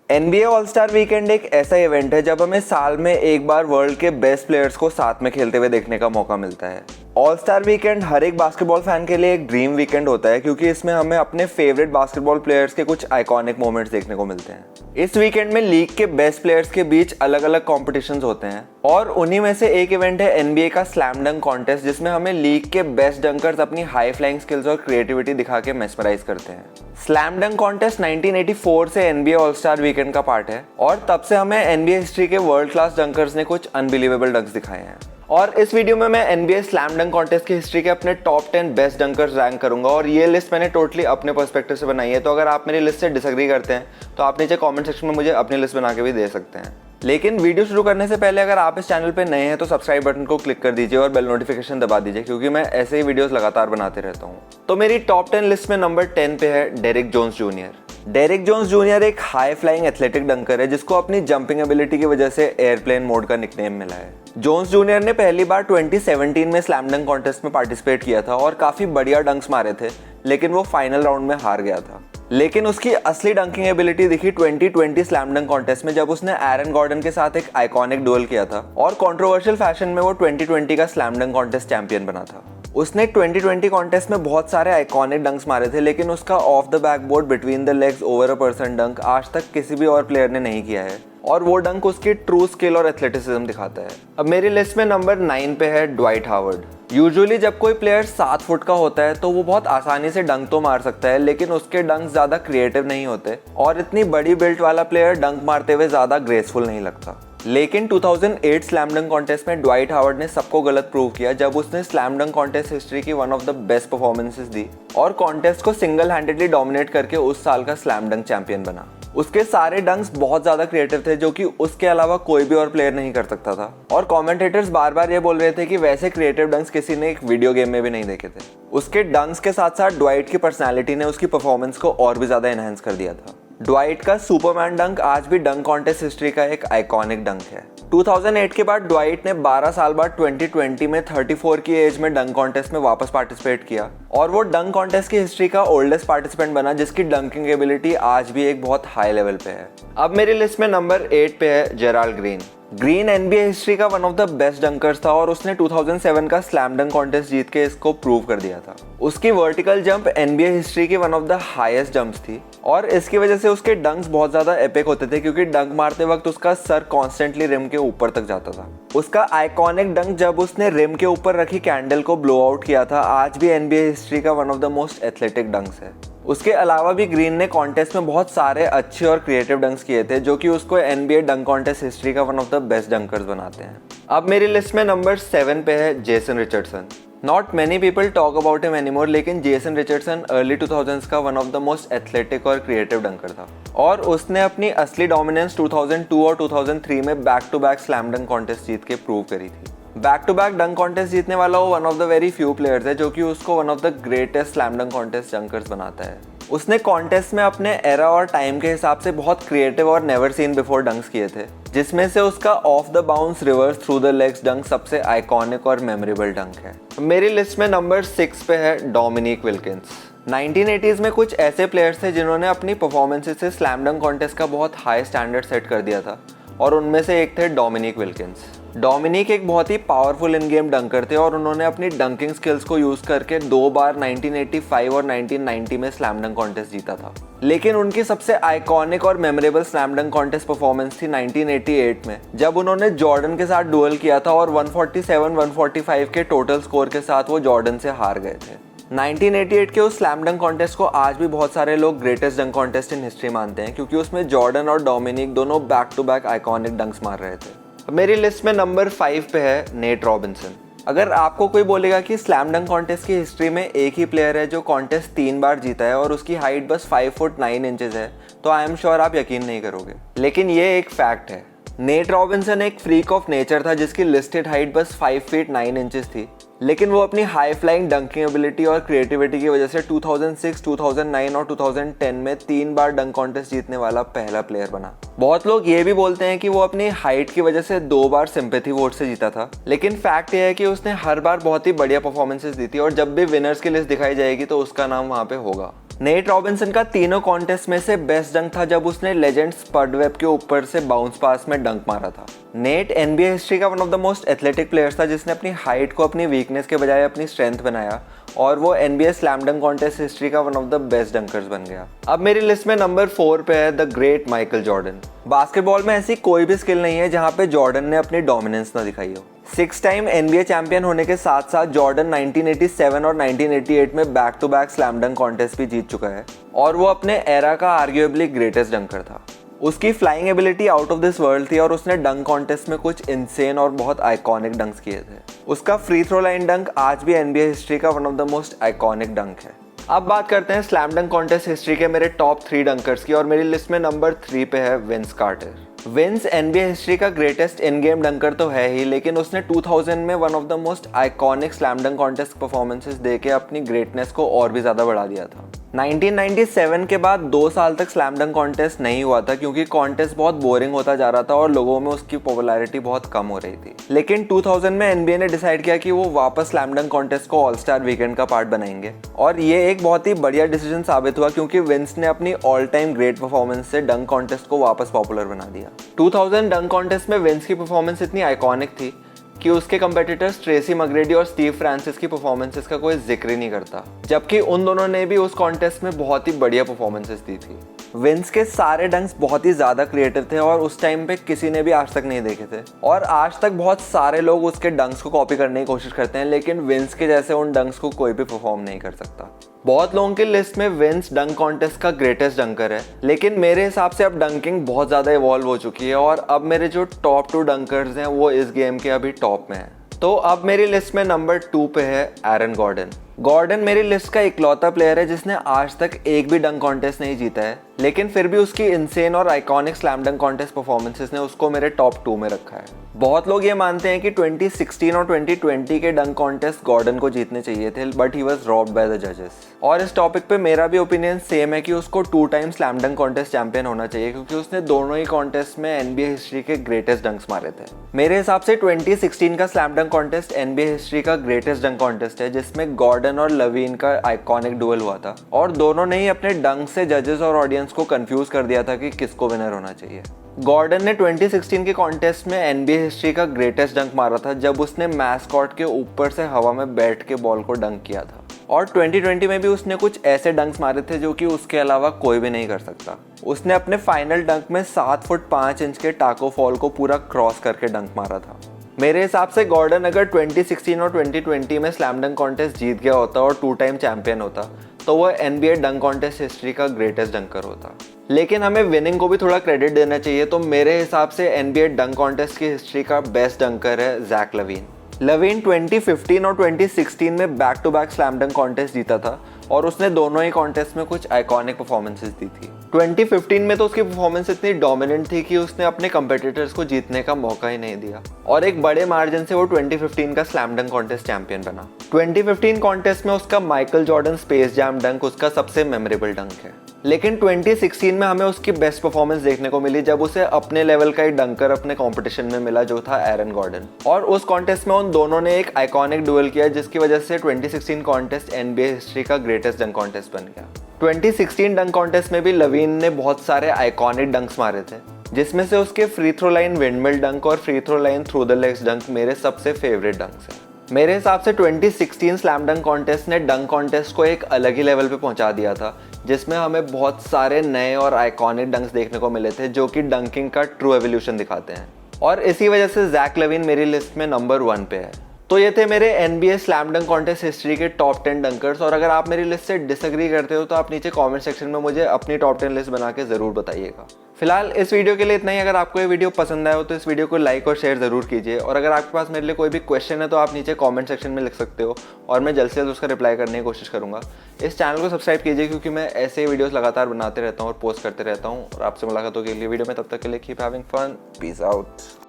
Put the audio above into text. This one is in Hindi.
NBA ऑल स्टार वीकेंड एक ऐसा इवेंट है जब हमें साल में एक बार वर्ल्ड के बेस्ट प्लेयर्स को साथ में खेलते हुए देखने का मौका मिलता है। ऑल स्टार वीकेंड हर एक बास्केटबॉल फैन के लिए एक ड्रीम वीकेंड होता है क्योंकि इसमें हमें अपने फेवरेट बास्केटबॉल प्लेयर्स के कुछ आइकॉनिक मोमेंट्स देखने को मिलते हैं। इस वीकेंड में लीग के बेस्ट प्लेयर्स के बीच अलग अलग कॉम्पिटिशन्स होते हैं और उन्हीं में से एक इवेंट है NBA का स्लैम डंक कॉन्टेस्ट, जिसमें हमें लीग के बेस्ट डंकर्स अपनी हाई फ्लाइंग स्किल्स और क्रिएटिविटी दिखा के मेस्मराइज करते हैं। स्लैम डंक कॉन्टेस्ट 1984 से NBA ऑल स्टार वीकेंड का पार्ट है और तब से हमें NBA हिस्ट्री के वर्ल्ड क्लास डंकर्स ने कुछ अनबिलीवेबल डंक्स दिखाए हैं। और इस वीडियो में मैं NBA स्लैम डंक कॉन्टेस्ट की हिस्ट्री के अपने टॉप 10 बेस्ट डंकर्स रैंक करूंगा और ये लिस्ट मैंने टोटली अपने पर्सपेक्टिव से बनाई है। तो अगर आप मेरी लिस्ट से डिसएग्री करते हैं तो आप नीचे कमेंट सेक्शन में मुझे अपनी लिस्ट बना के भी दे सकते हैं। लेकिन वीडियो शुरू करने से पहले अगर आप इस चैनल पे नए हैं तो सब्सक्राइब बटन को क्लिक कर दीजिए और बेल नोटिफिकेशन दबा दीजिए क्योंकि मैं ऐसे ही वीडियोस लगातार बनाते रहता हूँ। तो मेरी टॉप 10 लिस्ट में नंबर 10 पे है Derrick Jones junior. Derrick Jones junior एक हाई फ्लाइंग एथलेटिक डंकर है जिसको अपनी जंपिंग एबिलिटी की वजह से एयरप्लेन मोड का निकनेम मिला है। जोन्स जूनियर ने पहली बार 2017 में स्लैम डंक कॉन्टेस्ट में पार्टिसिपेट किया था और काफी बढ़िया डंक्स मारे थे, लेकिन वो फाइनल राउंड में हार गया था। लेकिन उसकी असली डंकिंग एबिलिटी दिखी 2020 स्लैम डंक कॉन्टेस्ट में जब उसने एरन गॉर्डन के साथ एक आइकॉनिक डुएल किया था और कंट्रोवर्शियल फैशन में वो 2020 का स्लैम डंक कॉन्टेस्ट चैंपियन बना था। उसने 2020 कॉन्टेस्ट में बहुत सारे आइकॉनिक डंक्स मारे थे, लेकिन उसका of the backboard between the legs over a person डंक आज तक किसी भी और प्लेयर ने नहीं किया है और वो डंक उसकी ट्रू स्किल और एथलेटिसिज्म दिखाता है। अब मेरी लिस्ट में नंबर 9 पे है ड्वाइट हावर्ड। यूजुअली जब कोई प्लेयर 7 फुट का होता है तो वो बहुत आसानी से डंक तो मार सकता है, लेकिन उसके डंक ज्यादा क्रिएटिव नहीं होते और इतनी बड़ी बिल्ट वाला प्लेयर डंक मारते हुए ज्यादा ग्रेसफुल नहीं लगता। लेकिन 2008 स्लैम डंक कॉन्टेस्ट में ड्वाइट हावर्ड ने सबको गलत प्रूव किया जब उसने स्लैम डंक कॉन्टेस्ट हिस्ट्री की one of the best performances दी और कॉन्टेस्ट को सिंगल हैंडेडली डोमिनेट करके उस साल का स्लैम डंक चैंपियन बना। उसके सारे डंक्स बहुत ज्यादा क्रिएटिव थे जो कि उसके अलावा कोई भी और प्लेयर नहीं कर सकता था और कमेंटेटर्स बार बार ये बोल रहे थे कि वैसे क्रिएटिव डंक्स किसी ने एक वीडियो गेम में भी नहीं देखे थे। उसके डंक्स के साथ साथ ड्वाइट की पर्सनालिटी ने उसकी परफॉर्मेंस को और भी ज्यादा एनहांस कर दिया था। ड्वाइट का सुपरमैन डंक आज भी डंक कॉन्टेस्ट हिस्ट्री का एक आइकॉनिक डंक है। 2008 के बाद ड्वाइट ने 12 साल बाद 2020 में 34 की एज में डंक कॉन्टेस्ट में वापस पार्टिसिपेट किया और वो डंक कॉन्टेस्ट की हिस्ट्री का ओल्डेस्ट पार्टिसिपेंट बना जिसकी डंकिंग एबिलिटी आज भी एक बहुत हाई लेवल पे है। अब मेरी लिस्ट में नंबर 8 पे है Gerald green. Green NBA history का वन ऑफ द बेस्ट डंकर्स था और उसने 2007 का स्लैम डंक कॉन्टेस्ट जीत के इसको प्रूव कर दिया था। उसकी वर्टिकल जंप NBA हिस्ट्री की one of the highest jumps थी और इसकी वजह से उसके डंक्स बहुत ज्यादा एपिक होते थे क्योंकि डंक मारते वक्त उसका सर कॉन्स्टेंटली रिम के ऊपर तक जाता था। उसका आइकॉनिक डंक जब उसने रिम के ऊपर रखी कैंडल को ब्लो आउट किया था आज भी NBA हिस्ट्री का one of the most athletic dunks है। उसके अलावा भी ग्रीन ने कॉन्टेस्ट में बहुत सारे अच्छे और क्रिएटिव डंक्स किए थे जो कि उसको NBA डंक कॉन्टेस्ट हिस्ट्री का वन ऑफ द बेस्ट डंकर्स बनाते हैं। अब मेरी लिस्ट में नंबर 7 पे है Jason Richardson. Not many people talk about him anymore, लेकिन जेसन रिचर्डसन अर्ली 2000s का one of the most athletic और क्रिएटिव डंकर था और उसने अपनी असली डोमिनेंस 2002 और 2003 में back to back slam dunk contest जीत के प्रूव करी थी। बैक टू बैक डंक कॉन्टेस्ट जीतने वाला वो one of the very few players है जो कि उसको one of the greatest slam dunk contest डंकर्स बनाता है। उसने कॉन्टेस्ट में अपने एरा और टाइम के हिसाब से बहुत क्रिएटिव और नेवर सीन बिफोर डंक्स किए थे, जिसमें से उसका of the bounce reverse through the legs डंक सबसे आइकॉनिक और मेमोरेबल डंक है। मेरी लिस्ट में नंबर 6 पे है डोमिनिक विल्किंस। 1980s में कुछ ऐसे प्लेयर्स थे जिन्होंने अपनी परफॉर्मेंसेस से स्लैम डंक कॉन्टेस्ट का बहुत हाई स्टैंडर्ड सेट कर दिया था और उनमें से एक थे डोमिनिक विल्किंस। डोमिनिक एक बहुत ही पावरफुल इन गेम डंकर थे और उन्होंने अपनी डंकिंग स्किल्स को यूज करके 2 बार 1985 और 1990 में स्लैम डंक कॉन्टेस्ट जीता था। लेकिन उनकी सबसे आइकॉनिक और memorable slam dunk contest performance थी 1988 में जब उन्होंने जॉर्डन के साथ डुएल किया था और 147-145 के टोटल स्कोर के साथ वो जॉर्डन से हार गए थे। 1988 के उस स्लैम डंक कॉन्टेस्ट को आज भी बहुत सारे लोग ग्रेटेस्ट डंक कॉन्टेस्ट इन हिस्ट्री मानते हैं क्योंकि उसमें जॉर्डन और डोमिनिक दोनों back to back iconic dunks मार रहे थे। मेरी लिस्ट में नंबर 5 पे है नेट रॉबिन्सन। अगर आपको कोई बोलेगा कि स्लैम डंक कॉन्टेस्ट की हिस्ट्री में एक ही प्लेयर है जो कॉन्टेस्ट 3 बार जीता है और उसकी हाइट बस 5 फुट 9 इंचेस है तो आई एम श्योर आप यकीन नहीं करोगे, लेकिन ये एक फैक्ट है। नेट रॉबिन्सन एक फ्रीक ऑफ नेचर था जिसकी लिस्टेड हाइट बस 5 फीट 9 इंचेस थी, लेकिन वो अपनी हाई फ्लाइंग डंकिंग एबिलिटी और क्रिएटिविटी की वजह से 2006, 2009 और 2010 में 3 बार डंक कॉन्टेस्ट जीतने वाला पहला प्लेयर बना। बहुत लोग ये भी बोलते हैं कि वो अपनी हाइट की वजह से 2 बार सिंपैथी वोट से जीता था, लेकिन फैक्ट ये है कि उसने हर बार बहुत ही बढ़िया परफॉर्मेंसेस दी थी और जब भी विनर्स की लिस्ट दिखाई जाएगी तो उसका नाम वहाँ पे होगा। नेट रॉबिन्सन का तीनों कॉन्टेस्ट में से बेस्ट डंक था जब उसने लेजेंड स्पड वेब के ऊपर से बाउंस पास में डंक मारा था। नेट NBA हिस्ट्री का one of the most athletic players था जिसने अपनी हाइट को अपनी वीकनेस के बजाय अपनी स्ट्रेंथ बनाया और वो NBA slam dunk contest history का वन ऑफ द बेस्ट डंकर्स बन गया। अब मेरी लिस्ट में नंबर 4 पे है the great Michael Jordan. Basketball में ऐसी कोई भी स्किल नहीं है जहाँ पे जॉर्डन ने अपनी डोमिनेंस ना दिखाई हो। 6 टाइम NBA चैंपियन होने के साथ साथ जॉर्डन 1987 और 1988 में back to back slam dunk contest भी जीत चुका है और वो अपने एरा का आर्ग्यूएबली ग्रेटेस्ट डंकर था। उसकी flying ability out of this world थी और उसने डंक कॉन्टेस्ट में कुछ इंसेन और बहुत आइकॉनिक डंक्स किए थे। उसका फ्री थ्रो लाइन डंक आज भी NBA हिस्ट्री का one of the most iconic डंक है। अब बात करते हैं स्लैम डंक कॉन्टेस्ट हिस्ट्री के मेरे टॉप 3 डंकर्स की और मेरी लिस्ट में नंबर 3 पे है Vince Carter. Vince NBA history का ग्रेटेस्ट इन गेम डंकर तो है ही, लेकिन उसने 2000 में one of the most iconic slam dunk contest performances देके अपनी ग्रेटनेस को और भी ज्यादा बढ़ा दिया था। 1997 के बाद 2 साल तक स्लैम डंक कॉन्टेस्ट नहीं हुआ था क्योंकि कॉन्टेस्ट बहुत बोरिंग होता जा रहा था और लोगों में उसकी पॉपुलैरिटी बहुत कम हो रही थी। लेकिन 2000 में NBA ने डिसाइड किया कि वो वापस स्लैम डंक कॉन्टेस्ट को ऑल स्टार वीकेंड का पार्ट बनाएंगे और ये एक बहुत ही बढ़िया डिसीजन साबित हुआ क्योंकि विंस ने अपनी ऑल टाइम ग्रेट परफॉर्मेंस से डंक कॉन्टेस्ट को वापस पॉपुलर बना दिया। 2000 डंक कॉन्टेस्ट में विंस की परफॉर्मेंस इतनी आइकॉनिक थी कि उसके कंपेटिटर्स ट्रेसी मकग्रेडी और स्टीव फ्रांसिस की परफॉर्मेंसेस का कोई जिक्र ही नहीं करता, जबकि उन दोनों ने भी उस कॉन्टेस्ट में बहुत ही बढ़िया परफॉर्मेंसेस दी थी। विंस के सारे डंक्स बहुत ही ज्यादा क्रिएटिव थे और उस टाइम पे किसी ने भी आज तक नहीं देखे थे और आज तक बहुत सारे लोग उसके डंक्स को कॉपी करने की कोशिश करते हैं, लेकिन विंस के जैसे उन डंक्स को कोई भी परफॉर्म नहीं कर सकता। बहुत लोगों की लिस्ट में विंस डंक कॉन्टेस्ट का ग्रेटेस्ट डंकर है, लेकिन मेरे हिसाब से अब डंकिंग बहुत ज़्यादा इवॉल्व हो चुकी है और अब मेरे जो टॉप 2 डंकर्स हैं वो इस गेम के अभी टॉप में हैं। तो अब मेरी लिस्ट में नंबर 2 पे है एरन गॉर्डन। गॉर्डन मेरी लिस्ट का इकलौता प्लेयर है जिसने आज तक एक भी डंक कॉन्टेस्ट नहीं जीता है, लेकिन फिर भी उसकी इंसेन और iconic slam dunk contest performances ने उसको मेरे टॉप 2 में रखा है। बहुत लोग ये मानते हैं कि 2016 और 2020 के डंक कॉन्टेस्ट गॉर्डन को जीतने चाहिए थे, but he was robbed by the जजेस। और इस टॉपिक पे मेरा भी ओपिनियन सेम है कि उसको 2 time slam dunk contest champion होना चाहिए क्योंकि उसने दोनों ही कॉन्टेस्ट में NBA हिस्ट्री के ग्रेटेस्ट डंक्स मारे थे। मेरे हिसाब से 2016 का slam dunk contest NBA history का ग्रेटेस्ट डंक कॉन्टेस्ट है जिसमें गॉर्डन और लवीन का आइकॉनिक डुएल हुआ था और दोनों ने ही अपने डंक से जजेस और ऑडियंस को कंफ्यूज कर दिया था कि किसको विनर होना चाहिए। गॉर्डन ने 2016 के कॉन्टेस्ट में NBA हिस्ट्री का ग्रेटेस्ट डंक मारा था जब उसने मैस्कॉट के ऊपर से हवा में बैठ के बॉल को डंक किया था और 2020 में भी उसने कुछ ऐसे डंक्स मारे थे जो कि उसके अलावा कोई भी नहीं कर सकता। उसने अपने फाइनल डंक में 7 फुट 5 इंच के टाको फॉल को पूरा क्रॉस करके डंक मारा था। मेरे हिसाब से गॉर्डन अगर 2016 और 2020 में स्लैम डंक कॉन्टेस्ट जीत गया होता और 2 टाइम चैंपियन होता तो वह NBA डंक कॉन्टेस्ट हिस्ट्री का ग्रेटेस्ट डंकर होता। लेकिन हमें विनिंग को भी थोड़ा क्रेडिट देना चाहिए, तो मेरे हिसाब से NBA डंक कॉन्टेस्ट की हिस्ट्री का बेस्ट डंकर है जैक लवीन। लवीन 2015 और 2016 में back to back slam dunk contest जीता था और उसने दोनों ही कॉन्टेस्ट में कुछ आइकॉनिक परफॉर्मेंसेस दी थी। 2015 में तो उसकी परफॉर्मेंस इतनी डोमिनेंट थी कि उसने अपने कंपेटिटर्स को जीतने का मौका ही नहीं दिया और एक बड़े मार्जिन से वो 2015 का स्लैम डंक कॉन्टेस्ट चैंपियन बना। 2015 कॉन्टेस्ट में उसका माइकल जॉर्डन स्पेस जैम डंक उसका सबसे मेमोरेबल डंक है, लेकिन 2016 में हमें उसकी बेस्ट परफॉर्मेंस देखने को मिली जब उसे अपने लेवल का एक डंकर अपने कंपटीशन में मिला जो था एरन गॉर्डन और उस कॉन्टेस्ट में उन दोनों ने एक आइकॉनिक डुएल किया जिसकी वजह से 2016 कॉन्टेस्ट NBA हिस्ट्री का ग्रेटेस्ट डंक कॉन्टेस्ट बन गया। 2016 डंक कॉन्टेस्ट में भी लवीन ने बहुत सारे आइकॉनिक डंक्स मारे थे जिसमें से उसके free throw line windmill dunk और free throw line through the legs dunk मेरे सबसे फेवरेट डंक्स हैं। मेरे हिसाब से 2016 स्लैम डंक कॉन्टेस्ट ने डंक कॉन्टेस्ट को एक अलग ही लेवल पे पहुंचा दिया था जिसमें हमें बहुत सारे नए और आइकॉनिक डंक्स देखने को मिले थे जो कि डंकिंग का ट्रू एवोल्यूशन दिखाते हैं और इसी वजह से जैक लवीन मेरी लिस्ट में नंबर 1 पे है। तो ये थे मेरे NBA slam dunk contest history के टॉप 10 डंकर्स और अगर आप मेरी लिस्ट से डिसएग्री करते हो तो आप नीचे कमेंट सेक्शन में मुझे अपनी टॉप 10 लिस्ट बना के ज़रूर बताइएगा। फिलहाल इस वीडियो के लिए इतना ही। अगर आपको ये वीडियो पसंद आया हो तो इस वीडियो को लाइक और शेयर ज़रूर कीजिए और अगर आपके पास मेरे लिए कोई भी क्वेश्चन है तो आप नीचे कमेंट सेक्शन में लिख सकते हो और मैं जल्द से जल्द उसका रिप्लाई करने की कोशिश करूँगा। इस चैनल को सब्सक्राइब कीजिए क्योंकि मैं ऐसे ही वीडियोस लगातार बनाते रहता हूँ और पोस्ट करते रहता हूँ और आपसे मुलाकात होगी अगली वीडियो में। तब तक के लिए keep having fun, peace out.